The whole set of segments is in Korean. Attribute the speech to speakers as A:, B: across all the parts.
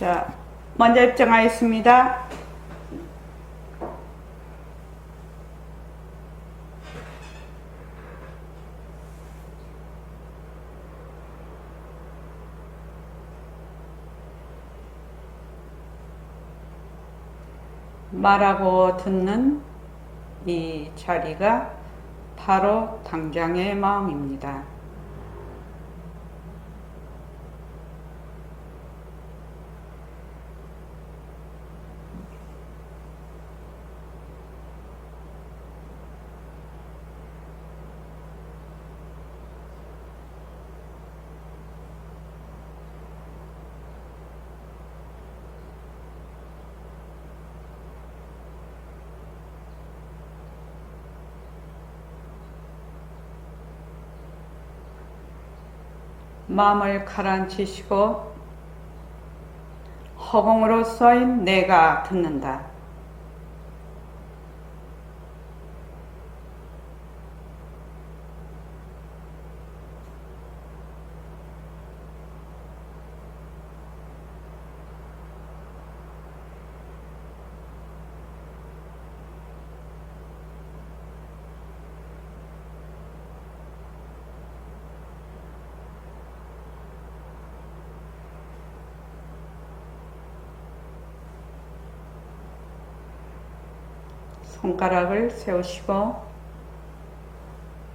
A: 자, 먼저 입장하겠습니다. 말하고 듣는 이 자리가 바로 당장의 마음입니다. 마음을 가라앉히시고 허공으로 쌓인 내가 듣는다. 손가락을 세우시고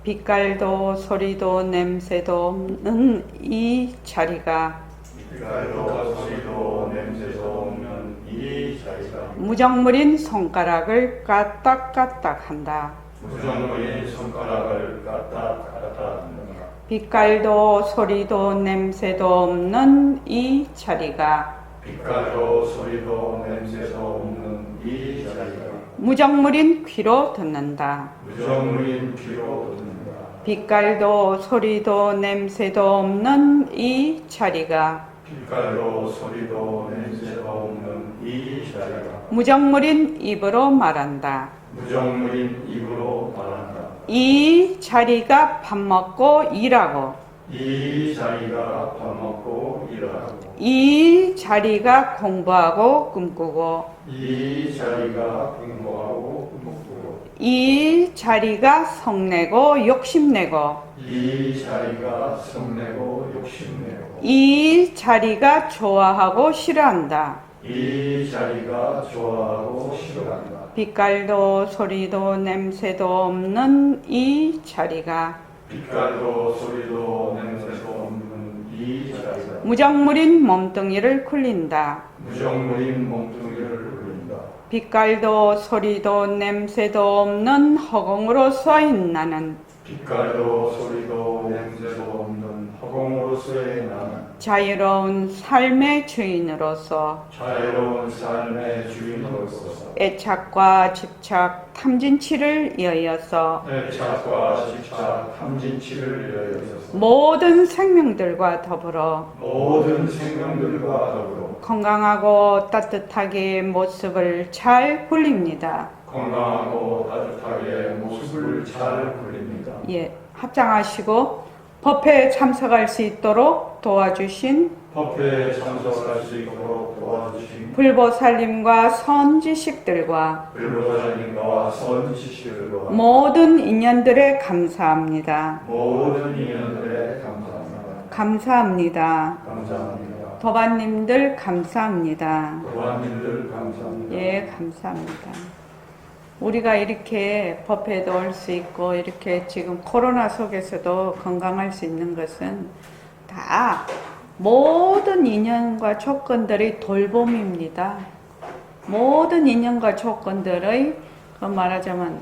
A: 빛깔도 소리도 냄새도 없는 이 자리가 무정물인 손가락을 까딱까딱 한다. 빛깔도 소리도 냄새도 없는 이 자리가 무정물인 귀로 듣는다. 빛깔도 소리도 냄새도 없는 이 자리가 무정물인 입으로 말한다. 이 자리가 밥 먹고 일하고 이 자리가 공부하고 꿈꾸고 이 자리가 성내고 욕심내고 이 자리가 좋아하고 싫어한다. 빛깔도 소리도 냄새도 없는 이 자리가 무정물인 몸뚱이를 굴린다. 빛깔도 소리도 냄새도 없는 허공으로 쏘인 나는 자유로운 삶의 주인으로서 애착과 집착 탐진치를 이어서 모든 생명들과 더불어 건강하고 따뜻하게 모습을 잘 굴립니다. 예, 합장하시고 법회에 참석할 수 있도록 도와주신 불보살님과 선지식들과 모든 인연들에 감사합니다. 감사합니다. 도반님들 감사합니다. 예, 감사합니다. 우리가 이렇게 법회도 올 수 있고 이렇게 지금 코로나 속에서도 건강할 수 있는 것은 다 모든 인연과 조건들의 돌봄입니다. 모든 인연과 조건들의 말하자면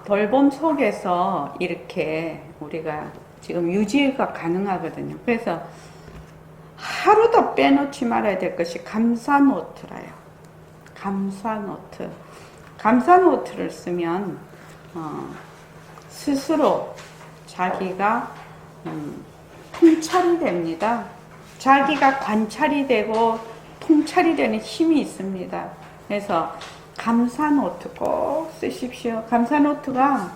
A: 돌봄 속에서 이렇게 우리가 지금 유지가 가능하거든요. 그래서 하루도 빼놓지 말아야 될 것이 감사노트라요. 감사노트. 감사노트를 쓰면 스스로 자기가 통찰이 됩니다. 자기가 관찰이 되고 통찰이 되는 힘이 있습니다. 그래서 감사노트 꼭 쓰십시오. 감사노트가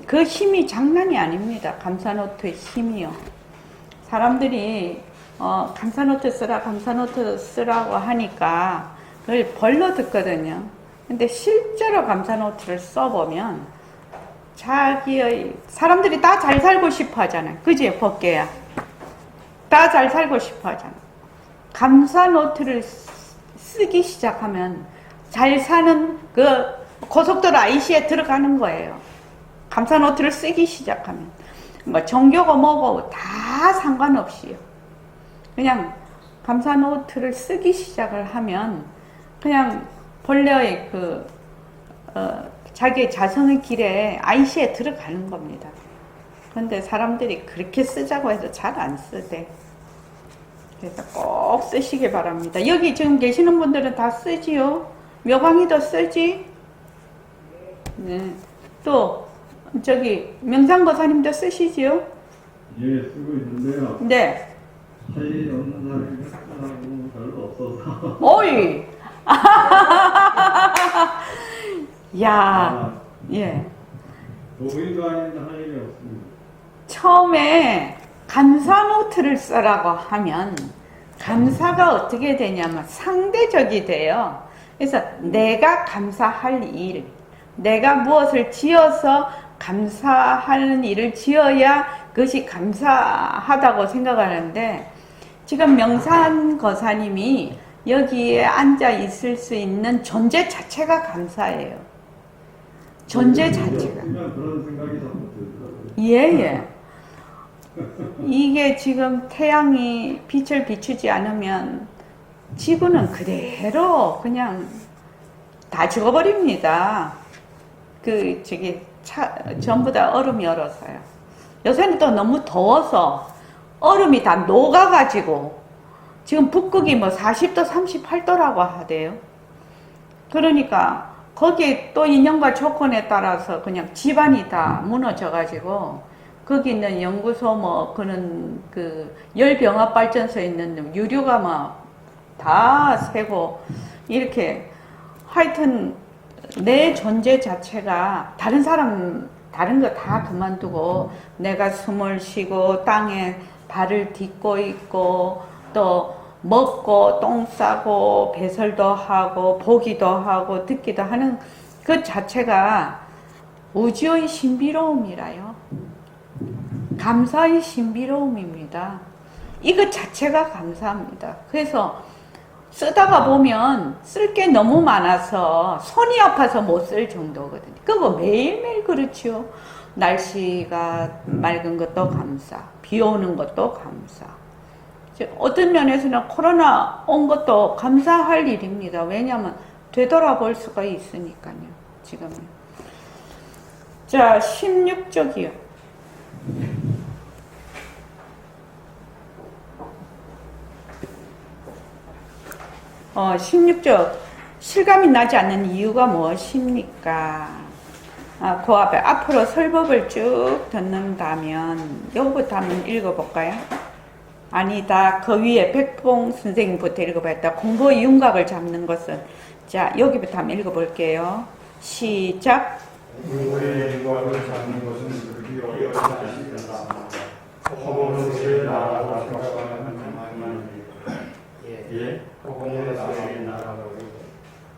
A: 그 힘이 장난이 아닙니다. 감사노트의 힘이요. 사람들이 감사노트 쓰라, 감사노트 쓰라고 하니까 그걸 벌로 듣거든요. 근데 실제로 감사노트를 써보면 자기의, 사람들이 다 잘 살고 싶어 하잖아요. 그지, 법계야? 다 잘 살고 싶어 하잖아. 감사노트를 쓰기 시작하면 잘 사는 그 고속도로 IC에 들어가는 거예요. 감사노트를 쓰기 시작하면. 뭐 종교고 뭐고 다 상관없이요. 그냥 감사노트를 쓰기 시작을 하면 그냥 본래의 자기의 자성의 길에 IC에 들어가는 겁니다. 그런데 사람들이 그렇게 쓰자고 해서 잘 안 쓰대. 그래서 꼭 쓰시기 바랍니다. 여기 지금 계시는 분들은 다 쓰지요? 묘광이도 쓰지? 네. 또 저기 명상거사님도 쓰시지요?
B: 예, 쓰고 있는데요.
A: 네.
B: 차이 없는 사람이 별로 없어서.
A: 오이! 야, 예.
B: 도의도 아닌데 할 일이 없습니다.
A: 처음에 감사노트를 쓰라고 하면 감사가 어떻게 되냐면 상대적이 돼요. 그래서 내가 감사할 일, 내가 무엇을 지어서 감사하는 일을 지어야 그것이 감사하다고 생각하는데, 지금 명산거사님이 여기에 앉아 있을 수 있는 존재 자체가 감사예요. 존재 자체가.
B: 그냥 그런 생각이 자꾸 들더라고요.
A: 예. 이게 지금 태양이 빛을 비추지 않으면 지구는 그대로 그냥 다 죽어버립니다. 전부 다 얼음이 얼어서요. 요새는 또 너무 더워서 얼음이 다 녹아가지고 지금 북극이 뭐 40도, 38도라고 하대요. 그러니까 거기에 또 인연과 조건에 따라서 그냥 집안이 다 무너져가지고 거기 있는 연구소 뭐 그런 그 열병합발전소에 있는 유류가 막 다 새고 이렇게 하여튼 내 존재 자체가 다른 거 다 그만두고 내가 숨을 쉬고 땅에 발을 딛고 있고 또 먹고 똥 싸고 배설도 하고 보기도 하고 듣기도 하는 그 자체가 우주의 신비로움이라요. 감사의 신비로움입니다. 이것 자체가 감사합니다. 그래서 쓰다가 보면 쓸 게 너무 많아서 손이 아파서 못 쓸 정도거든요. 그거 매일매일 그렇죠. 날씨가 맑은 것도 감사, 비 오는 것도 감사. 어떤 면에서는 코로나 온 것도 감사할 일입니다. 왜냐하면 되돌아볼 수가 있으니까요. 지금은. 자, 16쪽이요. 16쪽. 실감이 나지 않는 이유가 무엇입니까? 그 앞에 앞으로 설법을 쭉 듣는다면 요거부터 한번 읽어볼까요? 아니다. 그 위에 백봉 선생님부터 읽어봤다. 공부의 윤곽을 잡는 것은. 자, 여기부터 한번 읽어볼게요. 시작.
C: 공부의 윤곽을 잡는 것은 그렇게 어렵지 않습니다. 허공은 제 나라고 생각하는 가만히 예, 허공은 나의 나라고.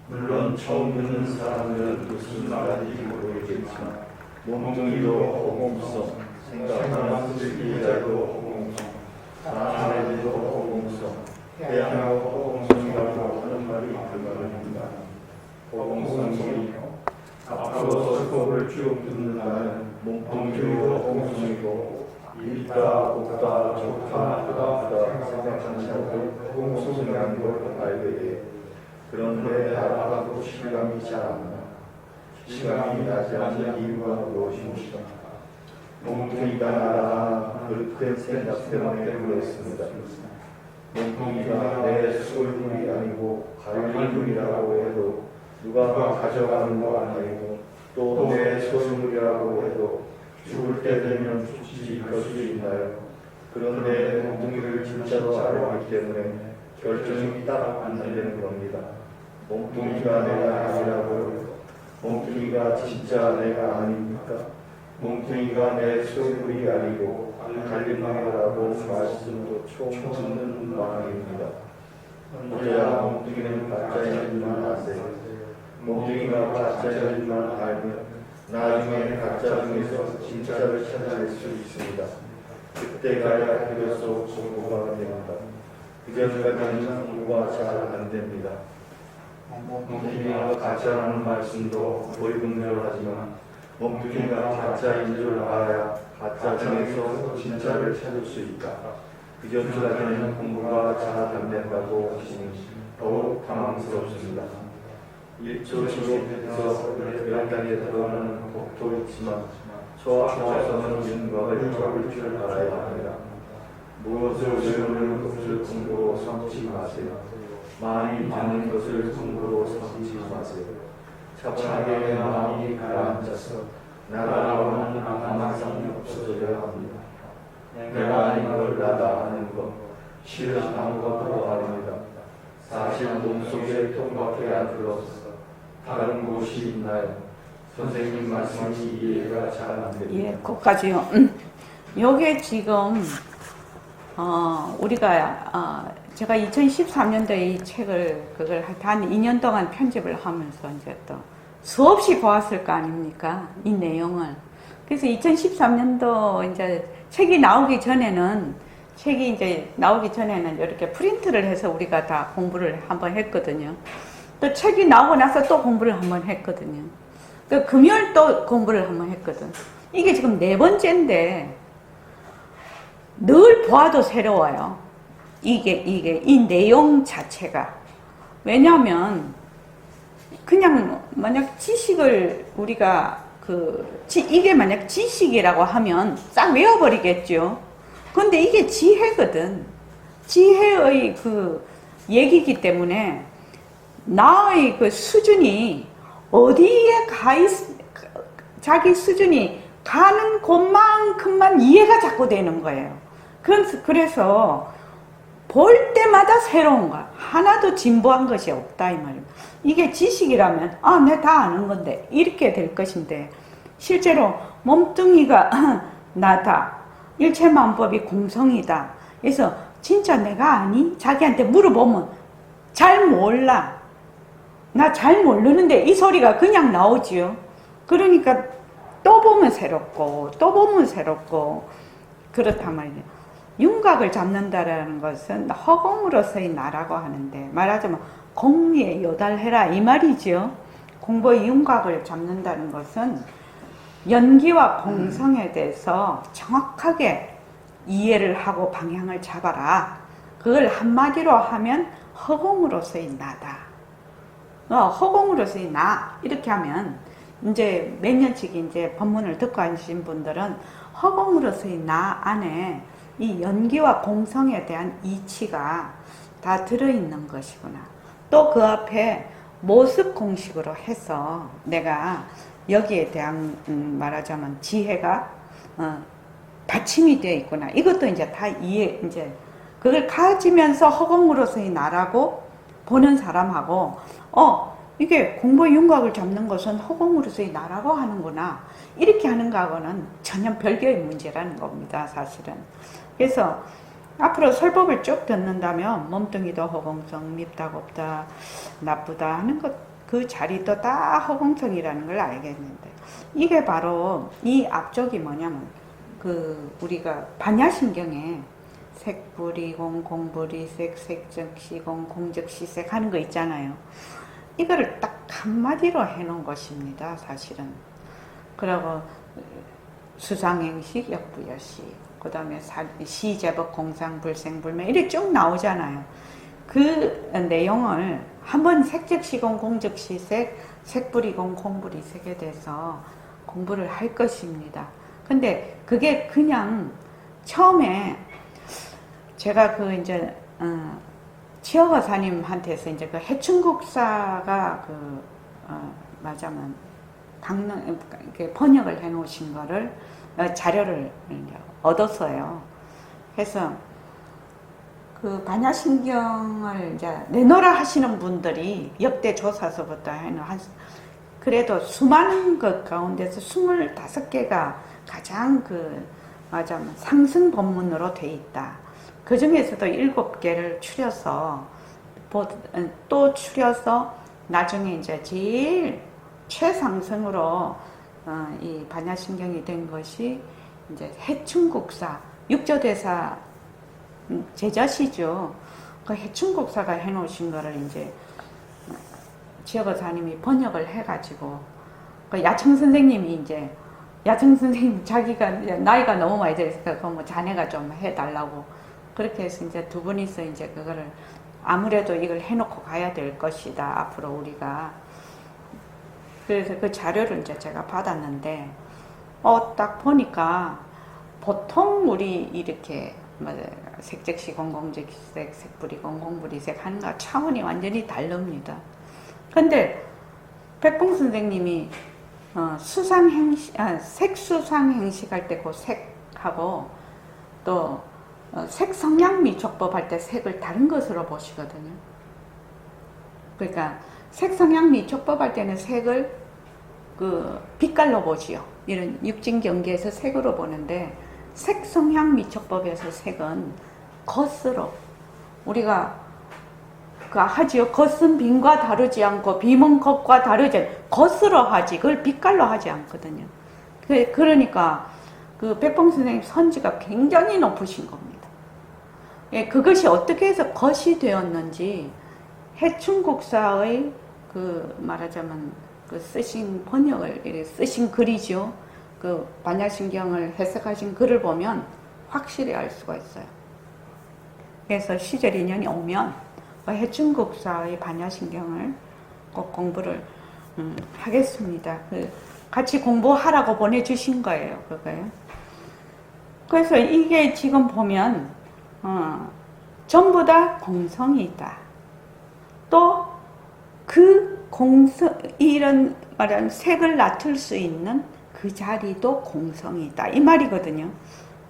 C: 물론 처음 듣는 사람들은 무슨 말인지 모르겠지만 몸뚱이도 허공성, 생각하는 슬기자도 허공성, 사람에도 허공성, 태양하고 허공성이라고 하는 말이 그말입니다. 허공성이 앞으로 설법을 쭉 듣는다면 몸뚱이도 허공성이고 읽다, 보다, 좋다, 하다 생각하는 자들 허공성이라는 걸 알게 돼. 그런데 알아가도 실감이 잘 안 나. 실감이 나지 않는 이유가 무엇입니까? 몸뚱이가 나라 그릇된 생각 때문에 그렇습니다. 몸뚱이가 내 소유물이 아니고 관리물이라고 해도 누가 가져가는 거 아니고 또 내 소유물이라고 해도 죽을 때 되면 죽지 그럴 수 있나요? 그런데 몸뚱이를 진짜로 알아가기 때문에 결정이 딱 안 되는 겁니다. 몸뚱이가 내가 아니라고요. 몸뚱이가 진짜 내가 아닙니까? 몸뚱이가 내 소유물이 아니고 갈림하라고 말씀도 처음 듣는
D: 큰 방황입니다. 어제야 몽둥이는 가짜인 줄만 아세요. 몽둥이가 가짜인 줄만 알면 나중에 가짜 중에서 진짜를 찾아낼 수 있습니다. 그때 가야 비로소 공부가 됩니다. 그 전까지는 공부가 잘 안 됩니다. 몽둥이가 가짜라는 말씀도 보이분별하지만 몽둥이가 가짜인 줄 알아야 가짜 중에서 진짜를 찾을 수 있다. 그 전까지는 공부가 잘 안 된다고 하시니 더욱 당황스럽습니다. 1초 시급에서 10단에 들어가는 복도 있지만 초학교에서는 윤곽을 잡을 줄 알아야 합니다. 무엇을 외우는 것을 공부로 삼지 마세요. 많이 듣는 것을 공부로 삼지 마세요. 차분하게 마음이 가라앉아서 나라라고는 항상 없어져야 합니다. 내가 아닌 걸 나다 하는 것, 실은 아무것도 아닙니다. 사실 몸속에 통밖에 안 들어서 다른 곳이 있나요? 선생님 말씀이 이해가 잘 안 됩니다.
A: 예, 그까지요. 요게 지금 우리가 제가 2013년도에 이 책을 그걸 한 2년 동안 편집을 하면서 이제 또 수없이 보았을 거 아닙니까? 이 내용을. 그래서 2013년도 이제 책이 나오기 전에는 이렇게 프린트를 해서 우리가 다 공부를 한번 했거든요. 또 책이 나오고 나서 또 공부를 한번 했거든요. 그 금요일 또 공부를 한번 했거든. 이게 지금 4번째인데 늘 보아도 새로워요. 이 내용 자체가. 왜냐하면 그냥 만약 지식을 우리가 이게 만약 지식이라고 하면 싹 외워버리겠죠. 근데 이게 지혜거든. 지혜의 그 얘기이기 때문에 나의 그 수준이 어디에 자기 수준이 가는 곳만큼만 이해가 자꾸 되는 거예요. 그래서 볼 때마다 새로운 거야. 하나도 진보한 것이 없다 이 말이에요. 이게 지식이라면 내가 다 아는 건데 이렇게 될 것인데 실제로 몸뚱이가 나다. 일체만법이 공성이다. 그래서 진짜 내가 아니? 자기한테 물어보면 잘 몰라. 나 잘 모르는데 이 소리가 그냥 나오지요. 그러니까 또 보면 새롭고 또 보면 새롭고 그렇단 말이에요. 윤곽을 잡는다라는 것은 허공으로서의 나라고 하는데 말하자면 공리에 요달해라 이 말이죠. 공부의 윤곽을 잡는다는 것은 연기와 공성에 대해서 정확하게 이해를 하고 방향을 잡아라. 그걸 한마디로 하면 허공으로서의 나다. 허공으로서의 나 이렇게 하면 이제 몇 년씩 이제 법문을 듣고 앉으신 분들은 허공으로서의 나 안에 이 연기와 공성에 대한 이치가 다 들어있는 것이구나. 또 그 앞에 모습 공식으로 해서 내가 여기에 대한 말하자면 지혜가 받침이 되어 있구나. 이것도 이제 다 이제 그걸 가지면서 허공으로서의 나라고 보는 사람하고 이게 공부의 윤곽을 잡는 것은 허공으로서의 나라고 하는구나. 이렇게 하는 거하고는 전혀 별개의 문제라는 겁니다. 사실은. 그래서 앞으로 설법을 쭉 듣는다면 몸뚱이도 허공성, 밉다, 곱다, 나쁘다 하는 것, 그 자리도 다 허공성이라는 걸 알겠는데 이게 바로 이 앞쪽이 뭐냐면 우리가 반야신경에 색불이공, 공불이색, 색적시공, 공적시색 하는 거 있잖아요. 이거를 딱 한마디로 해놓은 것입니다. 사실은. 그리고 수상행식, 역부여식, 그 다음에 시제법, 공상, 불생, 불매 이렇게 쭉 나오잖아요. 그 내용을 한번 색적시공, 공적시색, 색불이공, 공불이색에 대해서 공부를 할 것입니다. 근데 그게 그냥 처음에 제가 치어가사님한테서 이제 그 해충국사가 말하자면 이렇게 번역을 해 놓으신 거를 자료를 이제 얻었어요. 그래서 그 반야신경을 이제 내놓으라 하시는 분들이 역대 조사서부터 그래도 수많은 것 가운데서 25개가 가장 말하자면 상승 법문으로 돼 있다. 그 중에서도 7개를 추려서 또 추려서 나중에 이제 제일 최상승으로 이 반야신경이 된 것이 이제 해충국사, 육조대사 제자시죠. 그 해충국사가 해놓으신 거를 이제 지혜보사님이 번역을 해가지고 그 야청 선생님이 이제 야청 선생님 자기가 나이가 너무 많이 되니까 그 뭐 자네가 좀 해달라고 그렇게 해서 이제 두 분이서 이제 그거를 아무래도 이걸 해놓고 가야 될 것이다 앞으로 우리가. 그래서 그 자료를 이제 제가 받았는데 딱 보니까 보통 우리 이렇게 뭐 색즉시 공공즉색 색불이 공공불이색 하는 거 차원이 완전히 다릅니다. 근데 백봉 선생님이 색수상행식 할 때 그 색하고 또 색성향미촉법 할 때 색을 다른 것으로 보시거든요. 그러니까 색성향미촉법 할 때는 색을 그 빛깔로 보지요. 이런 육진경계에서 색으로 보는데 색성향미촉법에서 색은 겉으로 우리가 하지요. 겉은 빛과 다르지 않고 빛은 겉과 다르지 않고 겉으로 하지 그걸 빛깔로 하지 않거든요. 그러니까 그 백봉 선생님 선지가 굉장히 높으신 겁니다. 예, 그것이 어떻게 해서 겉이 되었는지 해충국사의 그 말하자면 그 쓰신 번역을 쓰신 글이죠. 그 반야신경을 해석하신 글을 보면 확실히 알 수가 있어요. 그래서 시절 인연이 오면 해충국사의 반야신경을 꼭 공부를 하겠습니다. 같이 공부하라고 보내주신 거예요. 그거요. 그래서 이게 지금 보면 전부 다 공성이다. 또 그 공성 이런 말하는 색을 나툴 수 있는 그 자리도 공성이다. 이 말이거든요.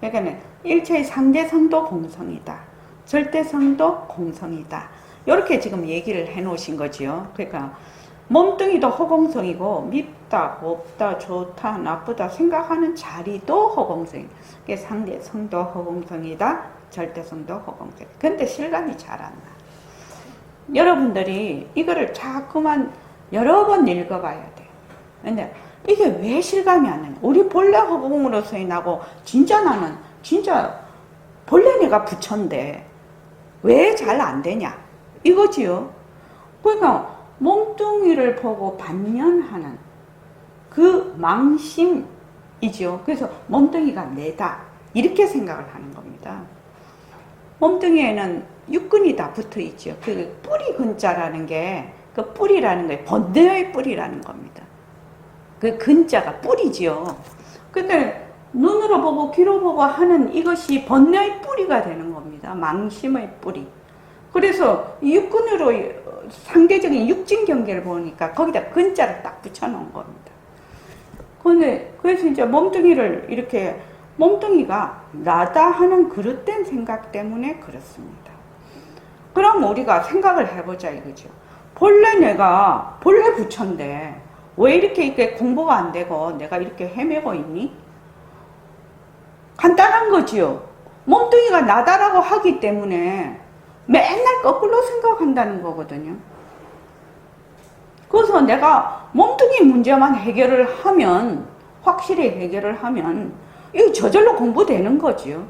A: 그러니까 일체의 상대성도 공성이다. 절대성도 공성이다. 이렇게 지금 얘기를 해 놓으신 거지요. 그러니까 몸뚱이도 허공성이고 밉다, 곱다, 좋다, 나쁘다 생각하는 자리도 허공성이다. 상대성도 허공성이다. 절대성도 허공성이다. 근데 실감이 잘 안 나. 여러분들이 이거를 자꾸만 여러 번 읽어봐야 돼요. 근데 이게 왜 실감이 안 나냐. 우리 본래 허공으로서의 나고 진짜 나는 진짜 본래 내가 부처인데 왜 잘 안 되냐 이거지요. 그러니까 몸뚱이를 보고 반면하는 그 망심이죠. 그래서 몸뚱이가 내다 이렇게 생각을 하는 겁니다. 몸뚱이에는 육근이 다 붙어 있죠. 그 뿌리 근자라는 게 그 뿌리라는 게 번뇌의 뿌리라는 겁니다. 그 근자가 뿌리지요. 근데 눈으로 보고 귀로 보고 하는 이것이 번뇌의 뿌리가 되는 겁니다. 망심의 뿌리. 그래서 육근으로 상대적인 육진 경계를 보니까 거기다 근자를 딱 붙여놓은 겁니다. 그래서 이제 몸뚱이를 이렇게 몸뚱이가 나다 하는 그릇된 생각 때문에 그렇습니다. 그럼 우리가 생각을 해보자 이거죠. 본래 부처인데 왜 이렇게 공부가 안 되고 내가 이렇게 헤매고 있니? 간단한 거지요. 몸뚱이가 나다라고 하기 때문에 맨날 거꾸로 생각한다는 거거든요. 그래서 내가 몸뚱이 문제만 해결을 하면, 확실히 해결을 하면 이거 저절로 공부되는 거지요.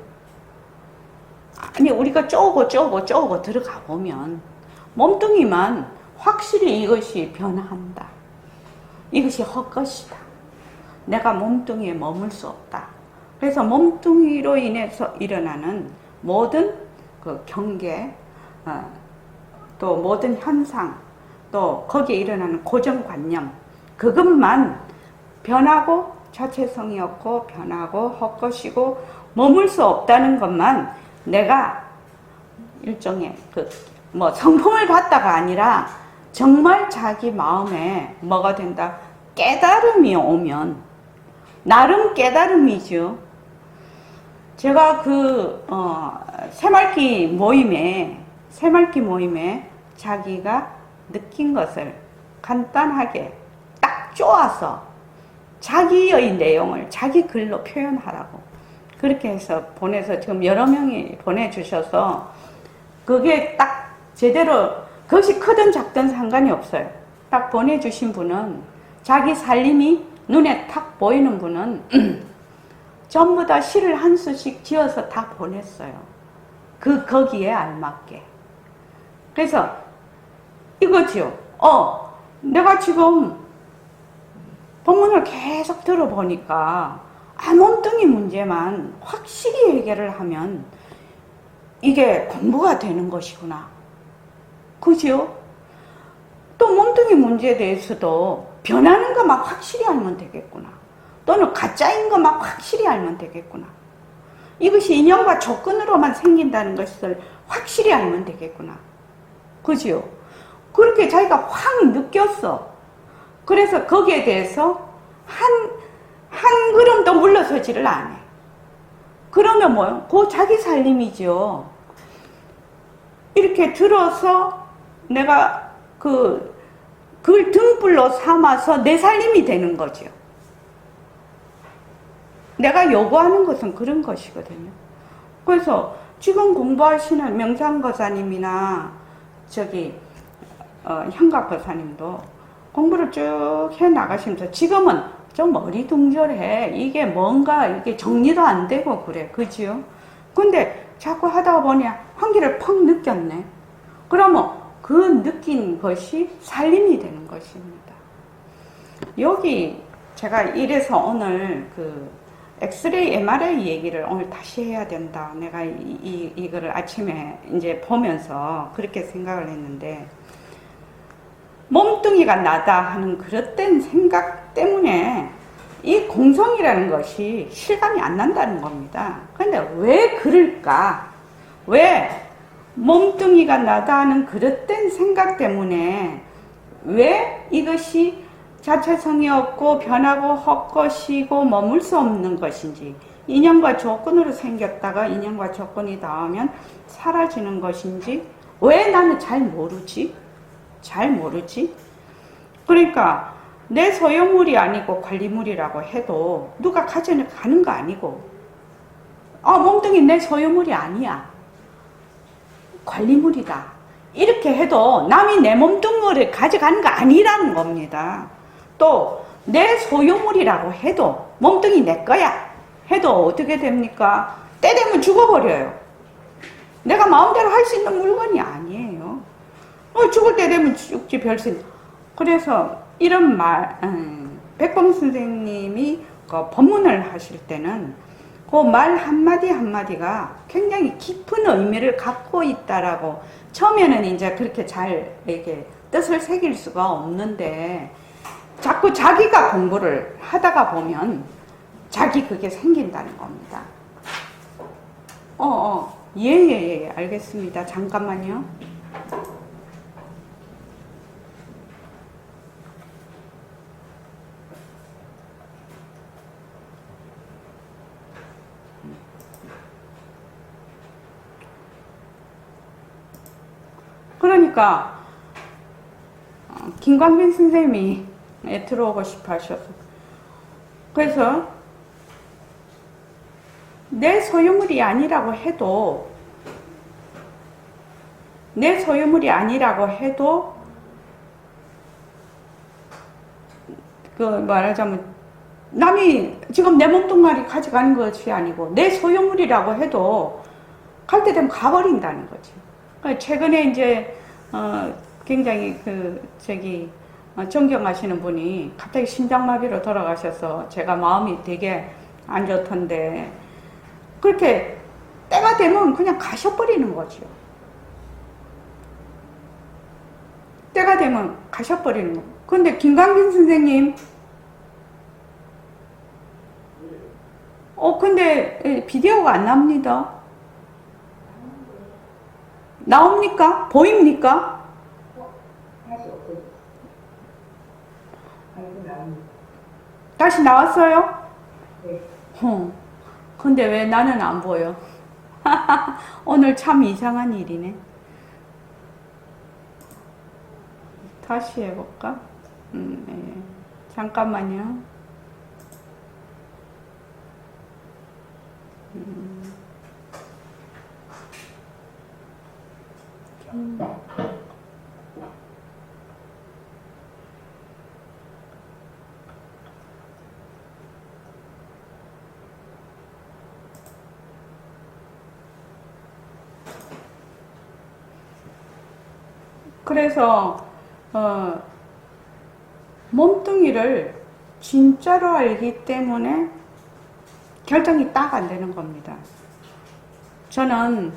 A: 아니 우리가 쪼고 들어가 보면 몸뚱이만 확실히 이것이 변한다. 이것이 헛것이다. 내가 몸뚱이에 머물 수 없다. 그래서 몸뚱이로 인해서 일어나는 모든 그 경계, 또 모든 현상, 또 거기에 일어나는 고정관념, 그것만 변하고 자체성이 없고 변하고 헛것이고 머물 수 없다는 것만 내가 일종의 성품을 갖다가 아니라 정말 자기 마음에 뭐가 된다? 깨달음이 오면, 나름 깨달음이죠. 제가 새말기 모임에 자기가 느낀 것을 간단하게 딱 쪼아서 자기의 내용을 자기 글로 표현하라고. 그렇게 해서 보내서 지금 여러 명이 보내주셔서 그게 딱 제대로 그것이 크든 작든 상관이 없어요. 딱 보내주신 분은 자기 살림이 눈에 탁 보이는 분은 전부 다 시를 한 수씩 지어서 다 보냈어요. 거기에 알맞게. 그래서 이거지요. 내가 지금 본문을 계속 들어보니까 몸뚱이 문제만 확실히 해결을 하면 이게 공부가 되는 것이구나. 그죠? 또 몸뚱이 문제에 대해서도 변하는 것만 확실히 알면 되겠구나. 또는 가짜인 것만 확실히 알면 되겠구나. 이것이 인연과 조건으로만 생긴다는 것을 확실히 알면 되겠구나. 그죠? 그렇게 자기가 확 느꼈어. 그래서 거기에 대해서 한 걸음도 물러서지를 않아. 그러면 뭐요? 그 자기 살림이죠. 이렇게 들어서 내가 그걸 등불로 삼아서 내 살림이 되는 거죠. 내가 요구하는 것은 그런 것이거든요. 그래서 지금 공부하시는 명상거사님이나 현각거사님도 공부를 쭉 해 나가시면서 지금은 좀 어리둥절해. 이게 뭔가 이게 정리도 안 되고 그래. 그지요? 근데 자꾸 하다가 보니 한기를 펑 느꼈네. 그러면 그 느낀 것이 살림이 되는 것입니다. 여기 제가 이래서 오늘 엑스레이 MRI 얘기를 오늘 다시 해야 된다. 내가 이거를 아침에 이제 보면서 그렇게 생각을 했는데, 몸뚱이가 나다 하는 그릇된 생각 때문에 이 공성이라는 것이 실감이 안 난다는 겁니다. 그런데 왜 그럴까? 왜 몸뚱이가 나다 하는 그릇된 생각 때문에 왜 이것이 자체성이 없고 변하고 헛것이고 머물 수 없는 것인지, 인연과 조건으로 생겼다가 인연과 조건이 닿으면 사라지는 것인지 왜 나는 잘 모르지? 그러니까 내 소유물이 아니고 관리물이라고 해도 누가 가져가는 거 아니고, 몸뚱이 내 소유물이 아니야, 관리물이다, 이렇게 해도 남이 내 몸뚱이를 가져가는 거 아니라는 겁니다. 또 내 소유물이라고 해도 몸뚱이 내 거야 해도 어떻게 됩니까? 때 되면 죽어버려요. 내가 마음대로 할 수 있는 물건이 아니에요. 죽을 때 되면 죽지 별신. 그래서 이런 말, 백범 선생님이 그 법문을 하실 때는 그 말 한마디 한마디가 굉장히 깊은 의미를 갖고 있다라고, 처음에는 이제 그렇게 잘 이렇게 뜻을 새길 수가 없는데 자꾸 자기가 공부를 하다가 보면 자기 그게 생긴다는 겁니다. 예, 알겠습니다. 잠깐만요. 그러니까 김광빈 선생님이 들어오고 싶어 하셔서, 그래서 내 소유물이 아니라고 해도 말하자면 남이 지금 내 몸뚱아리 가져가는 것이 아니고 내 소유물이라고 해도 갈 때 되면 가버린다는 거죠. 최근에 이제 굉장히 존경하시는 분이 갑자기 심장마비로 돌아가셔서 제가 마음이 되게 안 좋던데, 그렇게 때가 되면 그냥 가셔버리는 거죠. 때가 되면 가셔버리는 거. 근데 김광빈 선생님, 근데 비디오가 안 납니다. 나옵니까? 보입니까? 다시 나왔어요?
E: 네.
A: 근데 왜 나는 안 보여? 오늘 참 이상한 일이네. 다시 해볼까? 네. 잠깐만요. 그래서 몸뚱이를 진짜로 알기 때문에 결정이 딱 안 되는 겁니다. 저는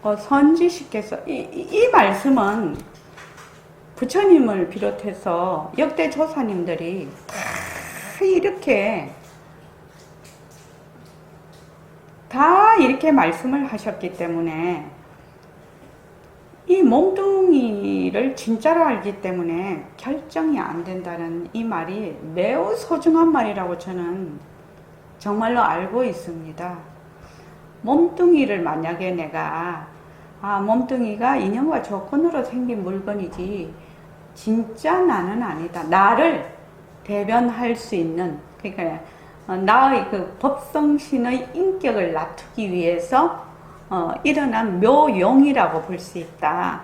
A: 선지식께서 이 말씀은 부처님을 비롯해서 역대 조사님들이 다 이렇게 말씀을 하셨기 때문에 이 몸뚱이를 진짜로 알기 때문에 결정이 안 된다는 이 말이 매우 소중한 말이라고 저는 정말로 알고 있습니다. 몸뚱이를 만약에 내가 몸뚱이가 인연과 조건으로 생긴 물건이지 진짜 나는 아니다. 나를 대변할 수 있는, 그러니까 나의 그 법성신의 인격을 낮추기 위해서 일어난 묘용이라고 볼 수 있다.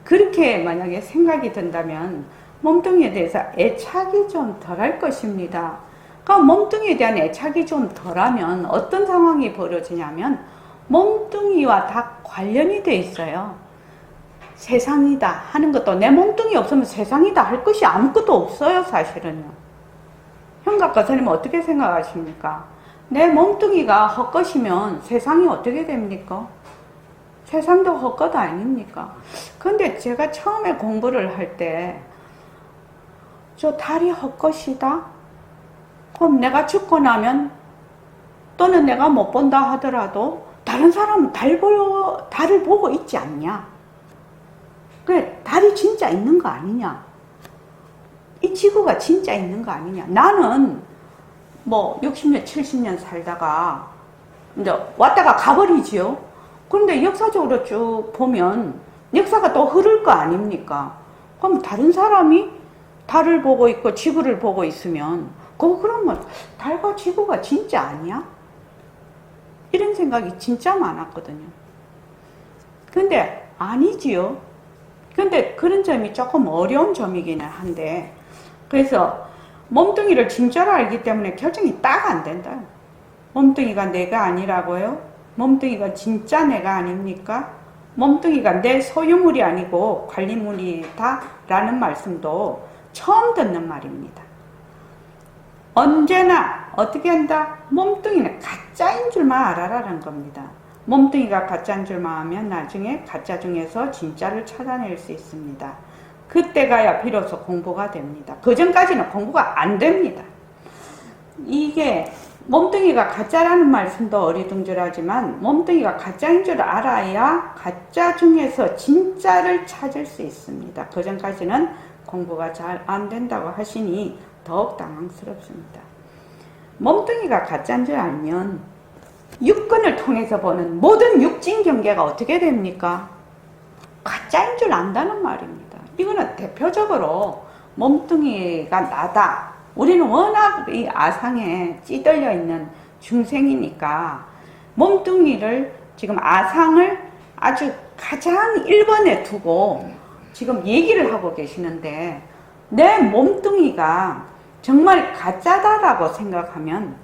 A: 그렇게 만약에 생각이 든다면 몸뚱이에 대해서 애착이 좀 덜할 것입니다. 그러니까 몸뚱이에 대한 애착이 좀 덜하면 어떤 상황이 벌어지냐면 몸뚱이와 다 관련이 돼 있어요. 세상이다 하는 것도 내 몸뚱이 없으면 세상이다 할 것이 아무것도 없어요, 사실은요. 현각과사님은 어떻게 생각하십니까? 내 몸뚱이가 헛것이면 세상이 어떻게 됩니까? 세상도 헛것 아닙니까? 근데 제가 처음에 공부를 할 때 저 달이 헛것이다? 그럼 내가 죽고 나면 또는 내가 못 본다 하더라도 다른 사람은 달을 보고 있지 않냐? 그래, 달이 진짜 있는 거 아니냐? 이 지구가 진짜 있는 거 아니냐? 나는 뭐 60년, 70년 살다가 이제 왔다가 가버리지요. 그런데 역사적으로 쭉 보면 역사가 또 흐를 거 아닙니까? 그럼 다른 사람이 달을 보고 있고 지구를 보고 있으면 그러면 달과 지구가 진짜 아니야? 이런 생각이 진짜 많았거든요. 근데 아니지요. 근데 그런 점이 조금 어려운 점이기는 한데, 그래서 몸뚱이를 진짜로 알기 때문에 결정이 딱 안 된다. 몸뚱이가 내가 아니라고요? 몸뚱이가 진짜 내가 아닙니까? 몸뚱이가 내 소유물이 아니고 관리물이다 라는 말씀도 처음 듣는 말입니다. 언제나 어떻게 한다? 몸뚱이는 가짜인 줄만 알아라는 겁니다. 몸뚱이가 가짜인 줄만 알면 나중에 가짜 중에서 진짜를 찾아낼 수 있습니다. 그때 가야 비로소 공부가 됩니다. 그 전까지는 공부가 안 됩니다. 이게 몸뚱이가 가짜라는 말씀도 어리둥절하지만 몸뚱이가 가짜인 줄 알아야 가짜 중에서 진짜를 찾을 수 있습니다. 그 전까지는 공부가 잘 안 된다고 하시니 더욱 당황스럽습니다. 몸뚱이가 가짜인 줄 알면 육근을 통해서 보는 모든 육진 경계가 어떻게 됩니까? 가짜인 줄 안다는 말입니다. 이거는 대표적으로 몸뚱이가 나다. 우리는 워낙 이 아상에 찌들려 있는 중생이니까 몸뚱이를 지금 아상을 아주 가장 1번에 두고 지금 얘기를 하고 계시는데, 내 몸뚱이가 정말 가짜다라고 생각하면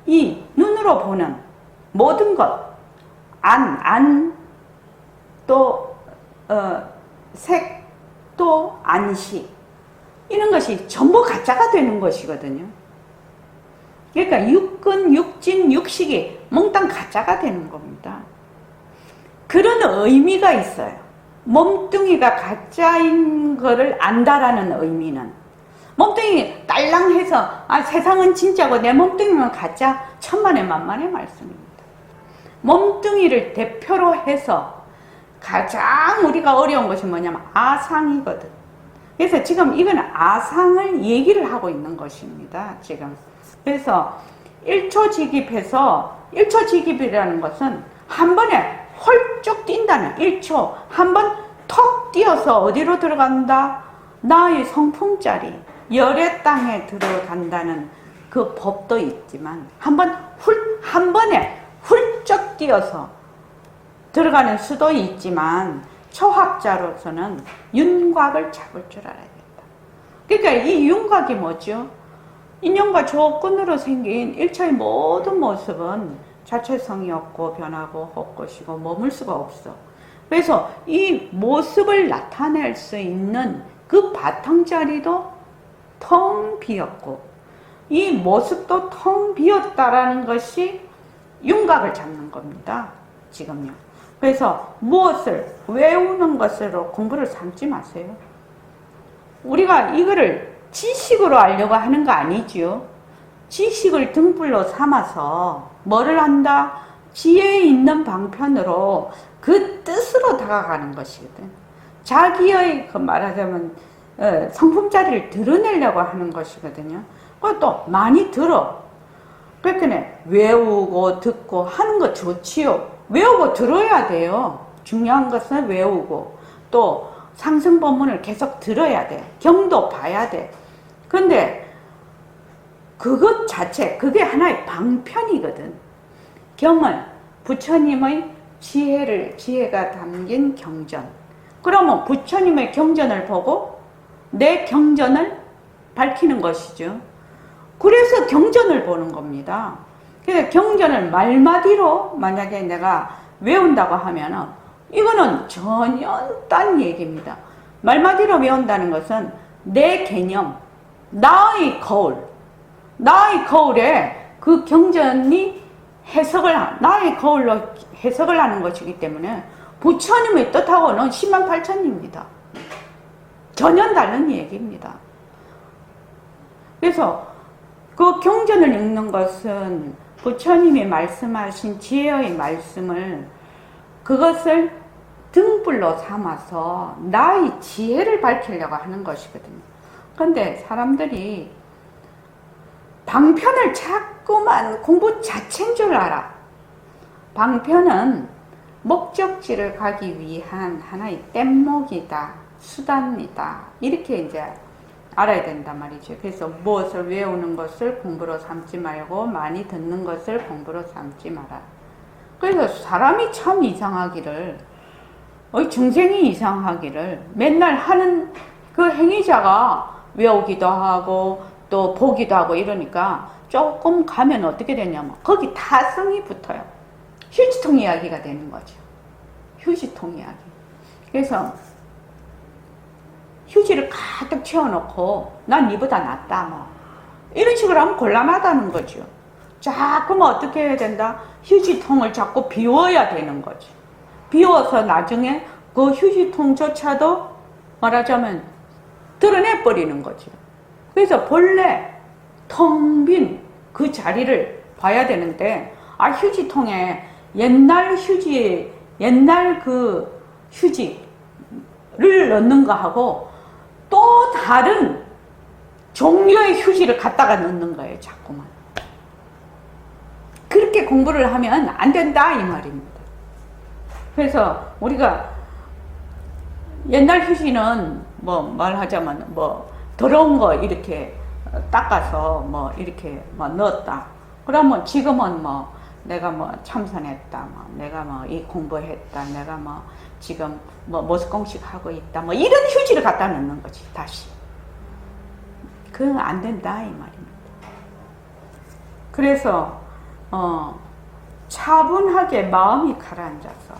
A: 이 눈으로 보는 모든 것, 또 색, 또 안식, 이런 것이 전부 가짜가 되는 것이거든요. 그러니까 육근, 육진, 육식이 몽땅 가짜가 되는 겁니다. 그런 의미가 있어요. 몸뚱이가 가짜인 거를 안다라는 의미는, 몸뚱이 딸랑해서 세상은 진짜고 내 몸뚱이는 가짜, 천만의 만만의 말씀입니다. 몸뚱이를 대표로 해서 가장 우리가 어려운 것이 뭐냐면 아상이거든. 그래서 지금 이건 아상을 얘기를 하고 있는 것입니다. 지금. 그래서 1초직입해서, 1초직입이라는 것은 한 번에 홀쭉 뛴다는, 1초 한 번 턱 뛰어서 어디로 들어간다? 나의 성품자리, 열의 땅에 들어간다는 그 법도 있지만 한 번 훌 한 번에 훌쩍 뛰어서 들어가는 수도 있지만 초학자로서는 윤곽을 잡을 줄 알아야 된다. 그러니까 이 윤곽이 뭐죠? 인연과 조건으로 생긴 일체의 모든 모습은 자체성이 없고 변하고 헛것이고 머물 수가 없어. 그래서 이 모습을 나타낼 수 있는 그 바탕자리도 텅 비었고 이 모습도 텅 비었다라는 것이 윤곽을 잡는 겁니다. 지금요. 그래서 무엇을 외우는 것으로 공부를 삼지 마세요. 우리가 이거를 지식으로 알려고 하는 거 아니지요. 지식을 등불로 삼아서 뭐를 한다? 지혜에 있는 방편으로 그 뜻으로 다가가는 것이거든. 자기의 그 말하자면 성품자리를 드러내려고 하는 것이거든요. 그것도 많이 들어. 그러니까 외우고 듣고 하는 거 좋지요. 외우고 들어야 돼요. 중요한 것은 외우고 또 상승법문을 계속 들어야 돼. 경도 봐야 돼. 근데 그것 자체 그게 하나의 방편이거든. 경은 부처님의 지혜가 담긴 경전. 그러면 부처님의 경전을 보고 내 경전을 밝히는 것이죠. 그래서 경전을 보는 겁니다. 그래서 경전을 말마디로 만약에 내가 외운다고 하면은 이거는 전혀 딴 얘기입니다. 말마디로 외운다는 것은 내 개념, 나의 거울에 그 경전이 나의 거울로 해석을 하는 것이기 때문에 부처님의 뜻하고는 108,000입니다. 전혀 다른 얘기입니다. 그래서 그 경전을 읽는 것은 부처님이 말씀하신 지혜의 말씀을 그것을 등불로 삼아서 나의 지혜를 밝히려고 하는 것이거든요. 그런데 사람들이 방편을 자꾸만 공부 자체인 줄 알아. 방편은 목적지를 가기 위한 하나의 뗏목이다, 수단이다. 이렇게 이제 알아야 된단 말이죠. 그래서 무엇을 외우는 것을 공부로 삼지 말고 많이 듣는 것을 공부로 삼지 마라. 그래서 사람이 참 이상하기를, 중생이 이상하기를 맨날 하는 그 행위자가 외우기도 하고 또 보기도 하고 이러니까 조금 가면 어떻게 되냐면 거기 타성이 붙어요. 휴지통 이야기가 되는 거죠. 휴지통 이야기. 그래서 휴지를 가득 채워놓고 난 니보다 낫다 뭐 이런 식으로 하면 곤란하다는 거죠. 자꾸만 어떻게 해야 된다? 휴지통을 자꾸 비워야 되는 거죠. 비워서 나중에 그 휴지통조차도 말하자면 드러내버리는 거죠. 그래서 본래 텅 빈 그 자리를 봐야 되는데 휴지통에 옛날 그 휴지를 넣는 거하고 또 다른 종류의 휴지를 갖다가 넣는 거예요. 자꾸만. 그렇게 공부를 하면 안 된다 이 말입니다. 그래서 우리가 옛날 휴지는 뭐 말하자면 뭐 더러운 거 이렇게 닦아서 뭐 이렇게 뭐 넣었다. 그러면 지금은 뭐 내가 뭐 참선했다, 뭐 내가 뭐 이 공부했다, 내가 뭐 지금 뭐 모습공식 하고 있다, 뭐 이런 휴지를 갖다 넣는 거지 다시. 그건 안 된다 이 말입니다. 그래서 차분하게 마음이 가라앉아서